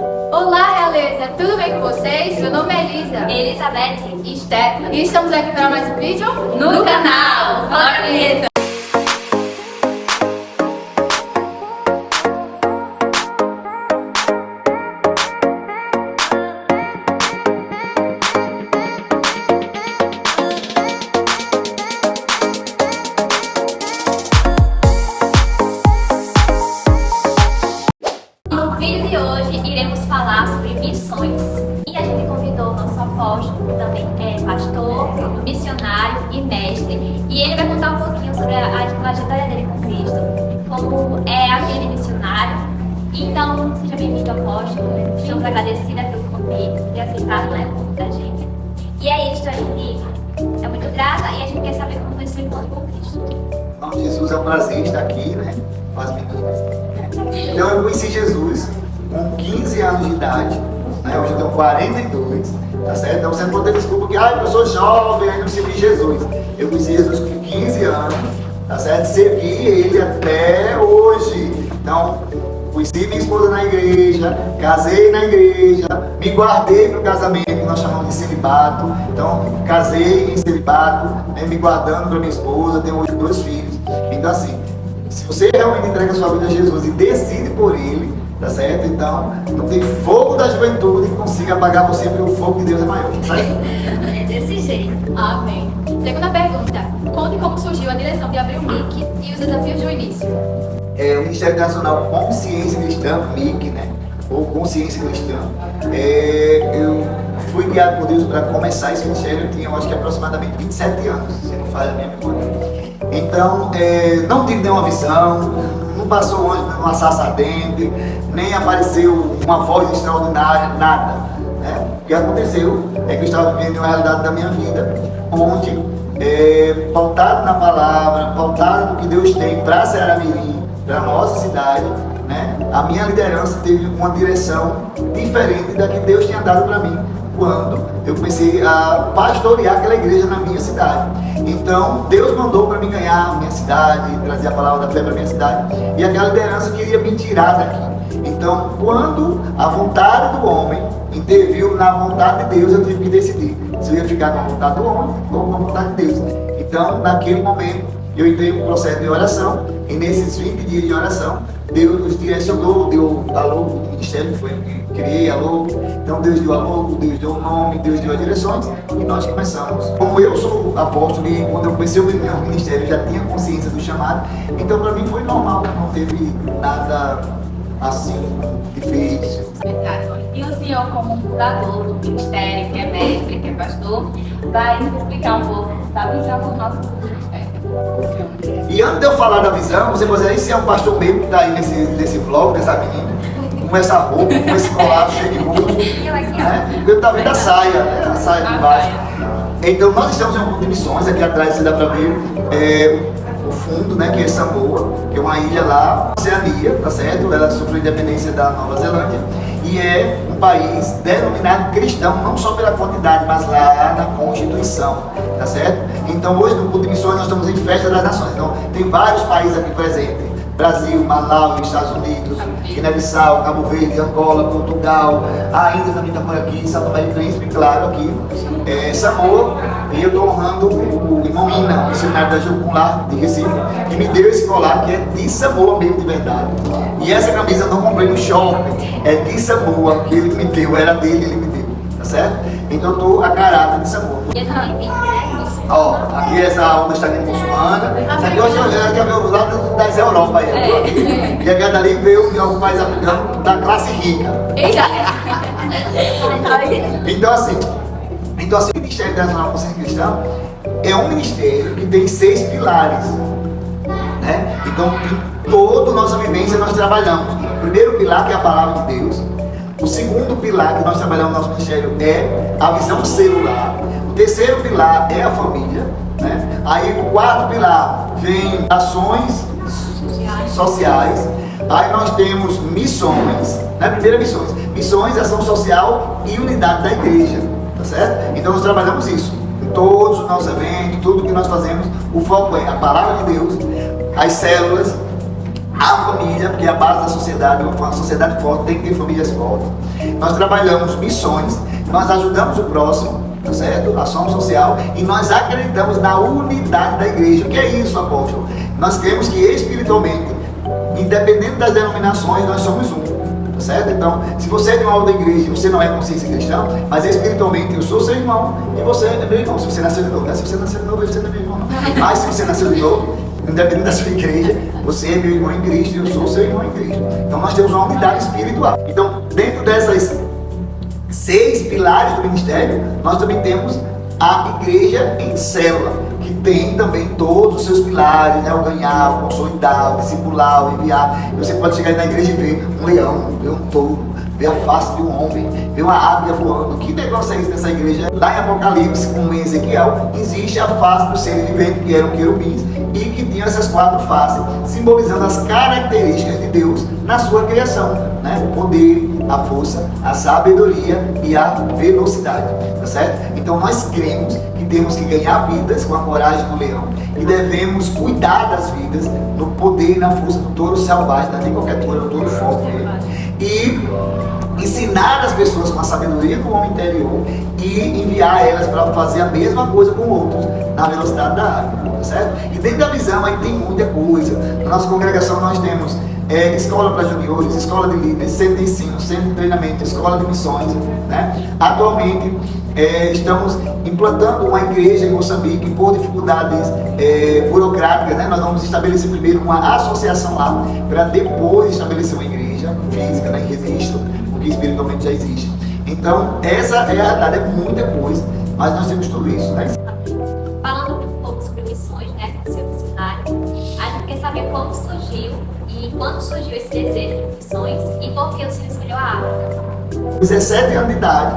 Olá, realeza! Tudo bem com vocês? Meu nome é Elisa. Elizabeth E Stephanie. E estamos aqui para mais um vídeo no canal. Bora, vinheta! No vídeo de hoje iremos falar sobre missões. E a gente convidou o nosso apóstolo, que também é pastor, missionário e mestre. E ele vai contar um pouquinho sobre a trajetória dele com Cristo, como é a vida de missionário. Então, seja bem-vindo, apóstolo. Estamos agradecidas pelo convite, por ter aceitado, né, o convite da gente. E é isso, a gente é muito grata e a gente quer saber como foi o seu encontro com Cristo. Em nome de Jesus, é um prazer estar aqui, né, com as meninas. Então, eu conheci Jesus com 15 anos de idade, né, hoje eu tenho 42, tá certo? Então, você não pode ter desculpa que, eu sou jovem, ainda não servi Jesus. Eu conheci Jesus com 15 anos, tá certo? Servi ele até hoje. Então, conheci minha esposa na igreja, casei na igreja, me guardei para o casamento, que nós chamamos de celibato. Então, casei em celibato, né, me guardando para minha esposa, tenho hoje 2 filhos. Então, assim, se você realmente entrega a sua vida a Jesus e decide por Ele, tá certo? Então, não tem fogo da juventude que consiga apagar você, porque o fogo de Deus é maior, sabe? É desse jeito. Amém. Segunda pergunta. Conte como surgiu a direção de abrir o MIC e os desafios do início. O Ministério Nacional Consciência Cristã, MIC, né? Ou Consciência Cristã. Eu fui guiado por Deus para começar esse ministério, eu tinha, eu acho que aproximadamente 27 anos, se não falha a minha memória. Então, não tive nenhuma visão, não passou longe de uma sarça ardente, nem apareceu uma voz extraordinária, nada. Né? O que aconteceu é que eu estava vivendo uma realidade da minha vida, onde, pautado na palavra, pautado no que Deus tem para Ceará-Mirim, para a nossa cidade, né? A minha liderança teve uma direção diferente da que Deus tinha dado para mim quando eu comecei a pastorear aquela igreja na minha cidade. Então, Deus mandou para mim ganhar a minha cidade, trazer a palavra da fé para a minha cidade, e aquela liderança queria me tirar daqui. Então, quando a vontade do homem interviu na vontade de Deus, eu tive que decidir se eu ia ficar com a vontade do homem ou com a vontade de Deus. Então, naquele momento, eu entrei em um processo de oração, e nesses 20 dias de oração, Deus nos direcionou, deu a logo do ministério, que foi eu que criei a logo. Então Deus deu a logo, Deus deu o nome, Deus deu as direções, e nós começamos. Como eu sou apóstolo e quando eu comecei o meu ministério, eu já tinha consciência do chamado, então para mim foi normal, não teve nada assim difícil. E o senhor, como um fundador do ministério, que é mestre, que é pastor, vai nos explicar um pouco da visão do nosso ministério. E antes de eu falar da visão, você pode dizer, esse é um pastor mesmo que está aí nesse vlog, dessa menina, com essa roupa, com esse colado cheio de roupa, né? Porque eu estava vendo a saia, né? A saia de baixo. Então nós estamos em um grupo de missões, aqui atrás você dá para ver o fundo, né, que é Samoa, que é uma ilha lá, Oceania, tá certo? Ela sofreu independência da Nova Zelândia e é um país denominado cristão, não só pela quantidade, mas lá na Constituição, tá certo? Então hoje no culto de missões nós estamos em Festa das Nações, então tem vários países aqui presentes. Brasil, Malawi, Estados Unidos, Guiné-Bissau, Cabo Verde, Angola, Portugal, a Índia também está por aqui, São Tomé e Príncipe, claro, aqui, Samoa, e eu estou honrando o irmão Ina, missionário da Jucum de Recife, que me deu esse colar que é de Samoa mesmo, de verdade. E essa camisa eu não comprei no shopping, é de Samoa, que ele me deu, era dele, ele me deu, tá certo? Então eu estou a caráter de Samoa. E eu também vim, né? Ó, aqui essa onda está aqui muçulmana. Essa aqui hoje é o lado das Europa aí. E a cada ali veio de algum país africano da classe rica. Então assim, o Ministério Nacional Consciência Cristã é um ministério que tem 6 pilares. Né? Então, em toda a nossa vivência nós trabalhamos. O primeiro pilar, que é a palavra de Deus. O segundo pilar que nós trabalhamos no nosso ministério é a visão celular. O terceiro pilar é a família, né? Aí o quarto pilar vem ações sociais. Aí nós temos missões, né? Primeiro missões. Missões, ação social e unidade da igreja, tá certo? Então nós trabalhamos isso. Em todos os nossos eventos, tudo que nós fazemos, o foco é a palavra de Deus, as células, A família, porque é a base da sociedade, uma sociedade forte tem que ter famílias fortes. Nós trabalhamos missões, nós ajudamos o próximo, tá certo? Ação social, e nós acreditamos na unidade da igreja. O que é isso, apóstolo? Nós cremos que espiritualmente, independente das denominações, nós somos um, tá certo? Então, se você é de uma outra igreja e você não é consciência cristã, mas espiritualmente eu sou seu irmão e você é meu irmão. Se você nasceu de novo, né? Se você nasceu de novo, você não é meu irmão, não. Mas se você nasceu de novo, independente da sua igreja, você é meu irmão em Cristo e eu sou seu irmão em Cristo. Então nós temos uma unidade espiritual. Então, dentro dessas 6 pilares do ministério, nós também temos a igreja em célula, que tem também todos os seus pilares, né? O ganhar, o consolidar, o discipular, o enviar. Você pode chegar na igreja e ver um leão, ver um touro, ver a face de um homem, ver uma águia voando. Que negócio é isso nessa igreja? Lá em Apocalipse, como em Ezequiel, existe a face do ser vivente, que eram querubins, e que tinham essas 4 faces, simbolizando as características de Deus na sua criação, né? O poder, a força, a sabedoria e a velocidade, tá certo? Então nós cremos que temos que ganhar vidas com a coragem do leão e devemos cuidar das vidas no poder e na força do touro selvagem, não é nem qualquer touro, é o touro forte mesmo. E ensinar as pessoas com a sabedoria do homem interior e enviar elas para fazer a mesma coisa com outros na velocidade da água, tá certo? E dentro da visão aí tem muita coisa. Na nossa congregação nós temos escola para juniores, escola de líderes, centro de ensino, centro de treinamento, escola de missões, né? Atualmente estamos implantando uma igreja em Moçambique por dificuldades burocráticas, né? Nós vamos estabelecer primeiro uma associação lá para depois estabelecer uma igreja física, né, em registro, porque espiritualmente já existe. Então essa é a realidade, é muita coisa, mas nós temos tudo isso, né? Falando um pouco sobre missões, né, seu missionário, a gente quer saber como surgiu e quando surgiu esse desejo de missões e por que o senhor escolheu a África. Com 17 anos de idade,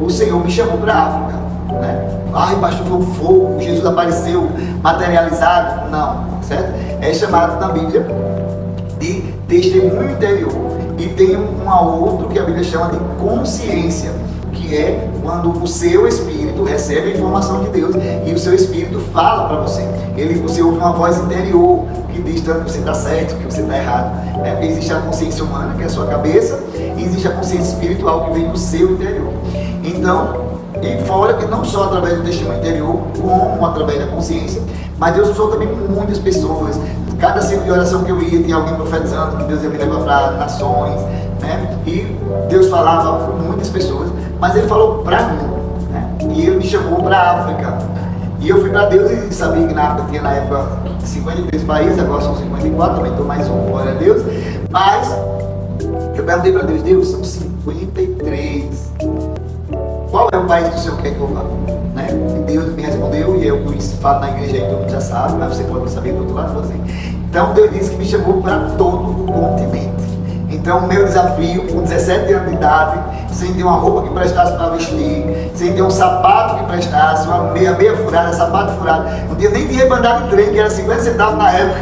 o Senhor me chamou para a África, né? Ai, pastor, foi um fogo, Jesus apareceu materializado? Não, certo? É chamado na Bíblia de testemunho interior. E tem um outro que a Bíblia chama de consciência, que é quando o seu espírito recebe a informação de Deus e o seu espírito fala para você. Você ouve uma voz interior que diz tanto que você está certo, que você está errado. Existe a consciência humana, que é a sua cabeça, e existe a consciência espiritual que vem do seu interior. Então, e fora que não só através do testemunho interior, como através da consciência, mas Deus usou também muitas pessoas. Cada ciclo de oração que eu ia, tinha alguém profetizando que Deus ia me levar para nações, né? E Deus falava com muitas pessoas, mas Ele falou para mim, né? E Ele me chamou para a África. E eu fui para Deus e sabia que na África tinha na época 53 países, agora são 54, também estou mais um, glória a Deus. Mas eu perguntei para Deus, Deus, são 53. Qual é o país que o Senhor quer que eu vá? Né? E Deus me respondeu, e é o que eu falo na igreja aí, todo mundo já sabe, mas você pode saber do outro lado você. Então Deus disse que me chamou para todo o continente. Então o meu desafio, com 17 anos de idade, sem ter uma roupa que prestasse para vestir, sem ter um sapato que prestasse, uma meia furada, sapato furado, não tinha nem dinheiro para andar de trem, que era 50 centavos na época.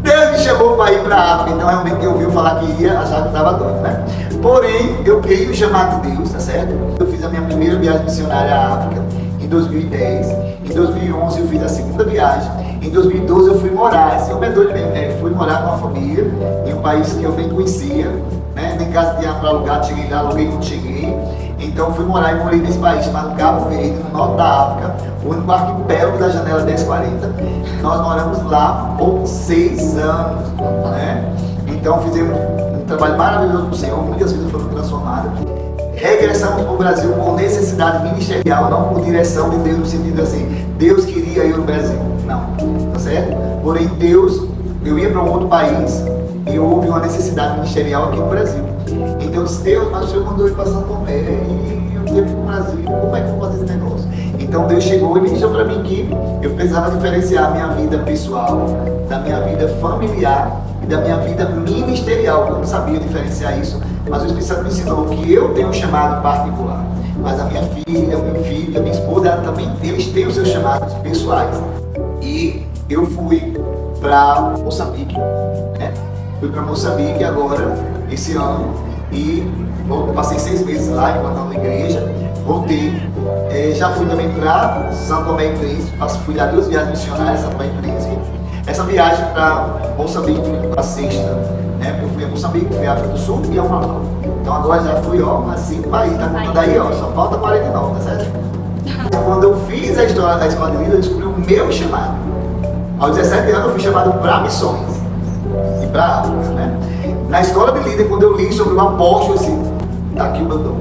Deus me chamou para ir para a África, então realmente quem ouviu falar que ia, achava que estava doido, né? Porém, eu creio no chamado de Deus, tá certo? Eu fiz a minha primeira viagem missionária à África em 2010, em 2011 eu fiz a segunda viagem, em 2012 eu fui morar, esse homem é doido mesmo, né? Eu fui morar com uma família em um país que eu nem conhecia, né? Nem casa tinha para alugar, cheguei lá, aluguei quando cheguei. Então fui morar e morei nesse país chamado Cabo Verde, no norte da África, o único arquipélago da janela 1040. Nós moramos lá por 6 anos, né? Então fizemos um trabalho maravilhoso para o Senhor, muitas vidas foram transformadas. Regressamos para o Brasil por necessidade ministerial, não por direção de Deus, no sentido assim, Deus queria eu no Brasil, não, tá certo? Porém Deus, eu ia para um outro país e houve uma necessidade ministerial aqui no Brasil. Então eu disse, Deus, mas o Senhor mandou ir para São Tomé e eu tenho que ir para o Brasil, como é que eu vou fazer esse negócio? Então Deus chegou e me disse para mim que eu precisava diferenciar a minha vida pessoal da minha vida familiar e da minha vida ministerial. Eu não sabia diferenciar isso, mas o Espírito Santo me ensinou que eu tenho um chamado particular, mas a minha filha, o meu filho, a minha esposa, ela também, eles têm os seus chamados pessoais. E eu fui para Moçambique, né? Fui para Moçambique agora, esse ano, e passei 6 meses lá, implantando a igreja, voltei. Já fui também para São Tomé e Príncipe, fui lá 2 viagens missionárias, São Tomé e Príncipe. Essa viagem para Moçambique foi a sexta, né? Porque eu fui a Moçambique, fui a África do Sul e ao Malau. Então agora já fui, ó, a 5 países, tá contando aí, ó, só falta 49, tá certo? Quando eu fiz a história da escola de líder, eu descobri o meu chamado. Aos 17 anos eu fui chamado para missões e para África, né? Na escola de líder, quando eu li sobre o apóstolo, assim, tá aqui o meu dom.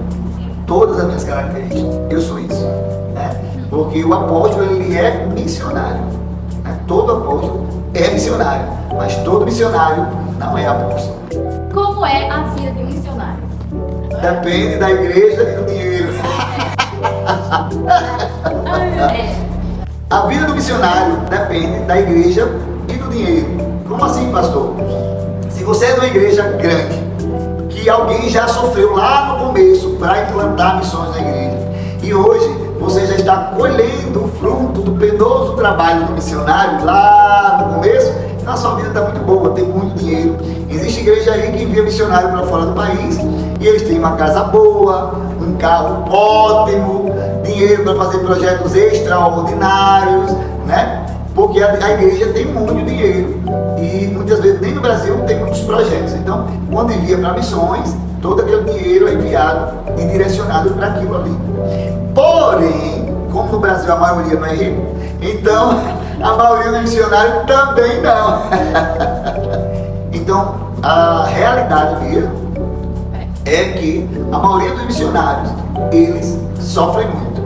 Todas as minhas características, eu sou isso, né? Porque o apóstolo, ele é missionário, né? Todo apóstolo é missionário, mas todo missionário não é apóstolo. Como é a vida de um missionário? Depende da igreja e do dinheiro. A vida do missionário depende da igreja e do dinheiro. Como assim, pastor? Se você é de uma igreja grande, que alguém já sofreu lá no começo para implantar missões na igreja, e hoje você já está colhendo o fruto do penoso trabalho do missionário lá no começo, então a sua vida está muito boa, tem muito dinheiro. Existe igreja aí que envia missionário para fora do país e eles têm uma casa boa, um carro ótimo, dinheiro para fazer projetos extraordinários, né? Porque a igreja tem muito dinheiro e muitas vezes nem no Brasil tem muitos projetos. Então, quando envia para missões, todo aquele dinheiro é enviado e direcionado para aquilo ali. Porém, como no Brasil a maioria não é rico, então a maioria dos missionários também não. Então, a realidade mesmo é que a maioria dos missionários, eles sofrem muito.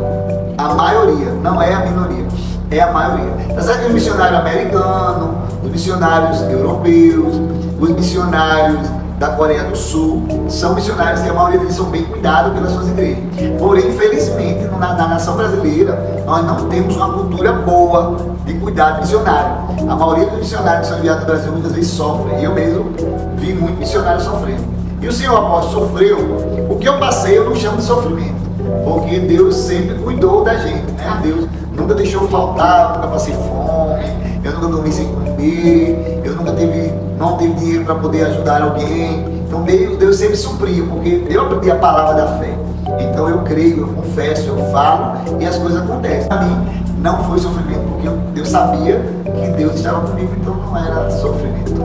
A maioria, não é a minoria, é a maioria. Tá certo que os missionários americanos, os missionários europeus, os missionários da Coreia do Sul, são missionários e a maioria deles são bem cuidados pelas suas igrejas. Porém, infelizmente, na nação brasileira, nós não temos uma cultura boa de cuidado missionário. A maioria dos missionários que são enviados do Brasil muitas vezes sofrem. Eu mesmo vi muitos missionários sofrendo. E o Senhor apóstolo sofreu. O que eu passei eu não chamo de sofrimento, porque Deus sempre cuidou da gente, né? Deus nunca deixou faltar, nunca passei fome, eu nunca dormi sem comer, eu nunca não tive dinheiro para poder ajudar alguém. Então Deus sempre supriu, porque eu aprendi a palavra da fé. Então eu creio, eu confesso, eu falo e as coisas acontecem. Para mim não foi sofrimento, porque eu sabia que Deus estava comigo, então não era sofrimento.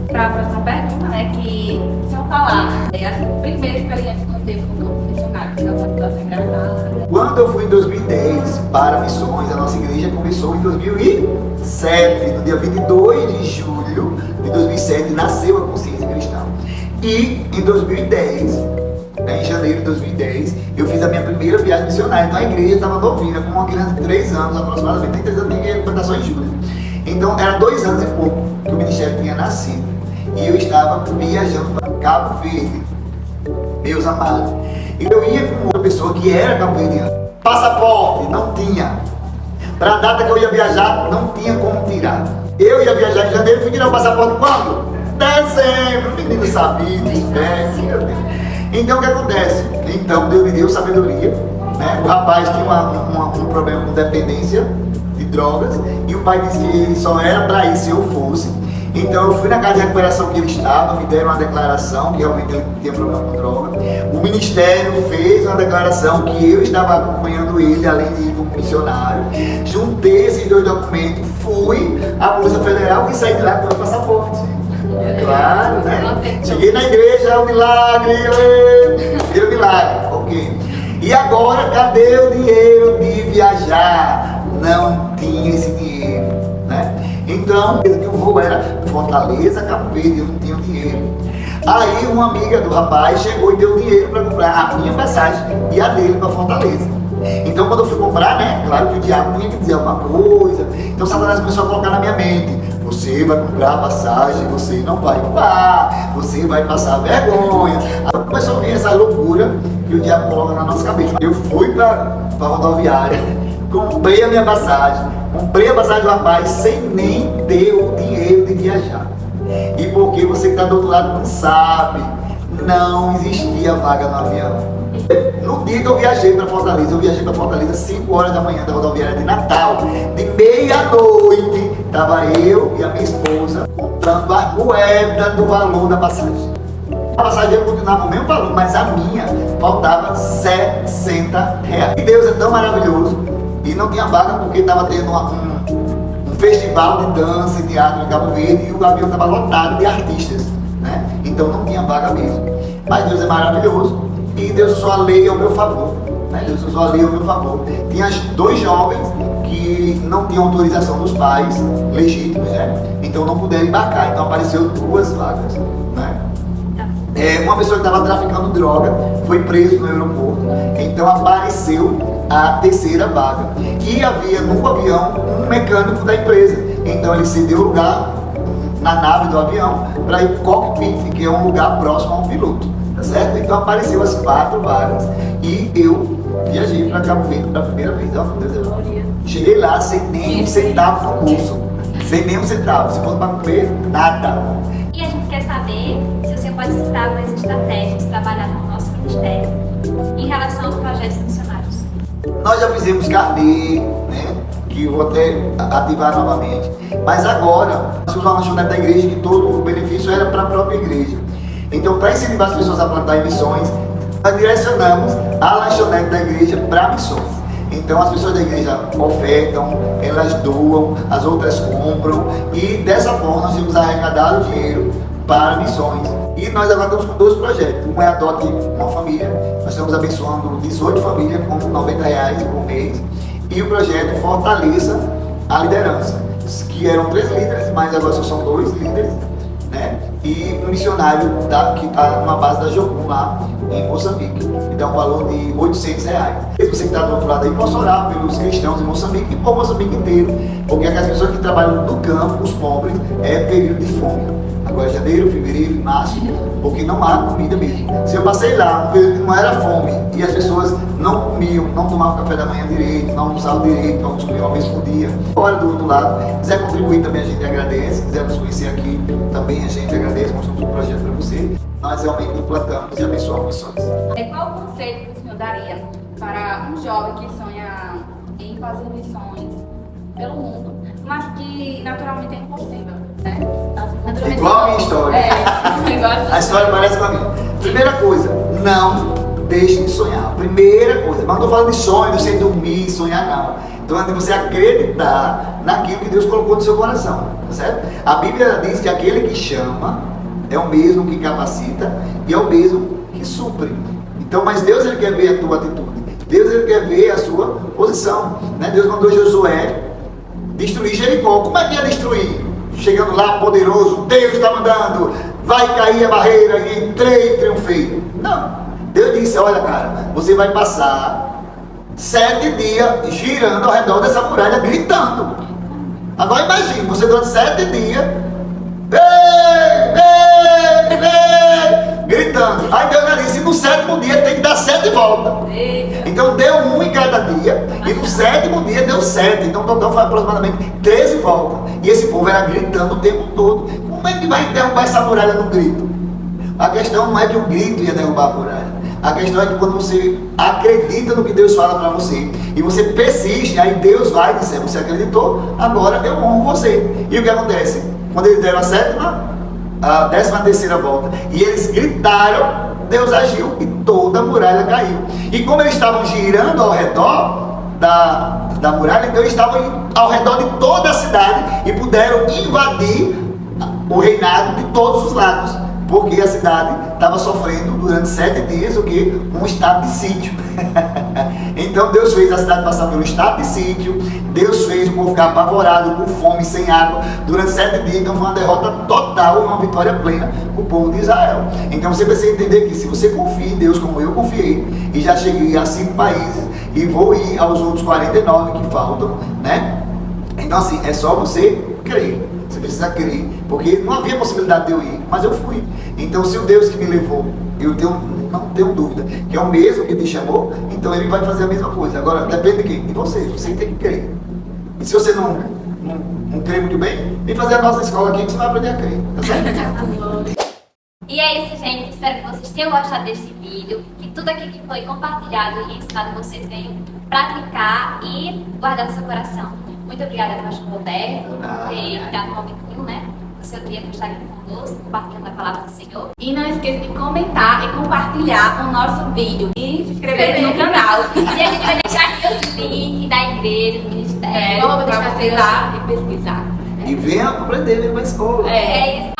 Para a próxima pergunta, né, que o senhor falar, a primeira experiência que eu teve como missionário, que é uma situação engraçada. Quando eu fui em 2010 para missões, a nossa igreja começou em 2007, no dia 22 de julho de 2007, nasceu a Consciência Cristã. E em 2010, em janeiro de 2010, eu fiz a minha primeira viagem missionária. Então a igreja estava novinha, com uma criança de 3 anos aproximadamente, tem 3 anos, ninguém ia contar só em julho. Então era 2 anos e pouco que o ministério tinha nascido. E eu estava viajando para Cabo Verde, meus amados. E eu ia com outra pessoa que era cabo-verdiana. Passaporte, não tinha. Para a data que eu ia viajar, não tinha como tirar. Eu ia viajar em janeiro, fui tirar o passaporte quando? Dezembro, o menino sabia, espécie, meu Deus. Então o que acontece? Então Deus me deu sabedoria, né? O rapaz tinha um problema com dependência de drogas e o pai disse que ele só era para ir se eu fosse. Então eu fui na casa de recuperação que ele estava, me deram uma declaração que realmente ele tinha problema com droga. O ministério fez uma declaração que eu estava acompanhando ele, além de ir como missionário. Juntei esses 2 documentos, fui à Polícia Federal e saí de lá com o meu passaporte. Claro, né? Cheguei na igreja, o milagre, deu milagre, ok. E agora, cadê o dinheiro de viajar? Não tinha esse dinheiro, né? Então, o voo era Fortaleza, Cabo Verde, eu não tinha dinheiro. Aí uma amiga do rapaz chegou e deu dinheiro para comprar a minha passagem e a dele para Fortaleza. Então quando eu fui comprar, né, claro que o diabo tinha que dizer alguma coisa. Então Satanás começou a colocar na minha mente: você vai comprar a passagem, você não vai voar, você vai passar vergonha. Aí começou a vir essa loucura que o diabo coloca na nossa cabeça. Eu fui para a rodoviária, comprei a minha passagem, comprei a passagem do rapaz sem nem ter o dinheiro de viajar. E porque você que está do outro lado não sabe, não existia vaga no avião. No dia que eu viajei para Fortaleza, 5 horas da manhã da rodoviária de Natal, de meia-noite, estava eu e a minha esposa comprando a moeda do valor da passagem. A passagem continuava o mesmo valor, mas a minha faltava R$60. E Deus é tão maravilhoso, e não tinha vaga porque estava tendo um festival de dança e teatro em Cabo Verde e o avião estava lotado de artistas, né? Então não tinha vaga mesmo. Mas Deus é maravilhoso e Deus usou a lei ao meu favor, né? Deus usou a lei ao meu favor. Tinha 2 jovens que não tinham autorização dos pais legítimos, né? Então não puderam embarcar, então apareceu 2 vagas, né? Uma pessoa que estava traficando droga foi preso no aeroporto, então apareceu a 3ª vaga. E havia no avião um mecânico da empresa, então ele cedeu o lugar na nave do avião para ir para o cockpit, que é um lugar próximo ao piloto, tá certo? Então apareceu as 4 vagas e eu viajei para Cabo Verde pela primeira vez. Ó, meu Deus, cheguei lá sem nem um centavo no bolso, sem nem um centavo, se fosse para comer, nada. E a gente quer saber se você pode citar algumas estratégias trabalhadas no nosso ministério em relação aos projetos missionários. Nós já fizemos carnê, né, que eu vou até ativar novamente, mas agora nós usamos a lanchonete da igreja, que todo o benefício era para a própria igreja. Então, para incentivar as pessoas a plantar em missões, nós direcionamos a lanchonete da igreja para missões. Então as pessoas da igreja ofertam, elas doam, as outras compram e dessa forma nós temos arrecadado dinheiro para missões. E nós agora estamos com 2 projetos. Um é Adote uma Família, nós estamos abençoando 18 famílias com R$90 por mês. E o projeto Fortaleça a Liderança, que eram 3 líderes, mas agora só são 2 líderes, né? E um missionário que está numa base da Jocum lá em Moçambique, que dá um valor de R$800. Se você que está do outro lado aí, possa orar pelos cristãos em Moçambique e por Moçambique inteiro, porque aquelas pessoas que trabalham no campo, os pobres, é período de fome. Agora é janeiro, fevereiro e março, porque não há comida mesmo. Se eu passei lá, um período que não era fome e as pessoas não comiam, não tomavam café da manhã direito, não almoçavam direito, alguns comiam uma vez por dia. Agora do outro lado, quiser contribuir também, a gente agradece. Quiser nos conhecer aqui, também a gente agradece, mostramos um projeto para você. Nós realmente implantamos e abençoamos missões. Qual o conselho que o senhor daria para um jovem que sonha em fazer missões pelo mundo, mas que naturalmente é impossível, né? É igual a minha história. Igual A história parece com a minha. Primeira coisa, não deixe de sonhar. Primeira coisa, mas não estou falando de sonho, de você dormir, sonhar não. Estou falando de você acreditar naquilo que Deus colocou no seu coração, tá certo? A Bíblia diz que aquele que chama é o mesmo que capacita e é o mesmo que supre. Então, mas Deus ele quer ver a tua atitude. Deus ele quer ver a sua posição, né? Deus mandou Josué destruir Jericó. Como é que ia destruir? Chegando lá, poderoso, Deus está mandando, vai cair a barreira e entrei e triunfei. Não. Deus disse, olha cara, você vai passar 7 dias girando ao redor dessa muralha, gritando. Agora imagine, você durante 7 dias, gritando. Aí Deus disse, no 7º dia tem que dar 7 voltas. Então deu 1 em cada dia, e no 7º dia deu 7. Então total foi aproximadamente 13 voltas. E esse povo era gritando o tempo todo. Como é que vai derrubar essa muralha no grito? A questão não é que o grito ia derrubar a muralha. A questão é que quando você acredita no que Deus fala para você, e você persiste, aí Deus vai dizer, você acreditou, agora eu honro você. E o que acontece? Quando eles deram a 13ª volta, e eles gritaram, Deus agiu e toda a muralha caiu. E como eles estavam girando ao redor da muralha, então eles estavam ao redor de toda a cidade e puderam invadir o reinado de todos os lados, porque a cidade estava sofrendo durante 7 dias o que? Um estado de sítio. Então Deus fez a cidade passar pelo estado de sítio, Deus fez o povo ficar apavorado, com fome, sem água, durante 7 dias. Então foi uma derrota total e uma vitória plena para o povo de Israel. Então você precisa entender que se você confia em Deus como eu confiei, e já cheguei a 5 países, e vou ir aos outros 49 que faltam, né? Então assim, é só você crer. Você precisa crer, porque não havia possibilidade de eu ir, mas eu fui. Então se o Deus que me levou, não tenho dúvida, que é o mesmo que te chamou, então ele vai fazer a mesma coisa. Agora, depende de quem? De você tem que crer. E se você não crê muito bem, vem fazer a nossa escola aqui que você vai aprender a crer, tá certo? E é isso, gente. Espero que vocês tenham gostado desse vídeo, que tudo aqui que foi compartilhado e ensinado vocês venham praticar e guardar no seu coração. Muito obrigada, pastor Roberto, por ter dado um momentinho, né, do seu dia por estar aqui conosco, compartilhando a palavra do Senhor. E não esqueça de comentar e compartilhar o nosso vídeo e se inscrever no canal. E a gente vai deixar aqui os links da igreja, do ministério. Para você ir lá e pesquisar. E venha aprender, venha pra escola. É isso.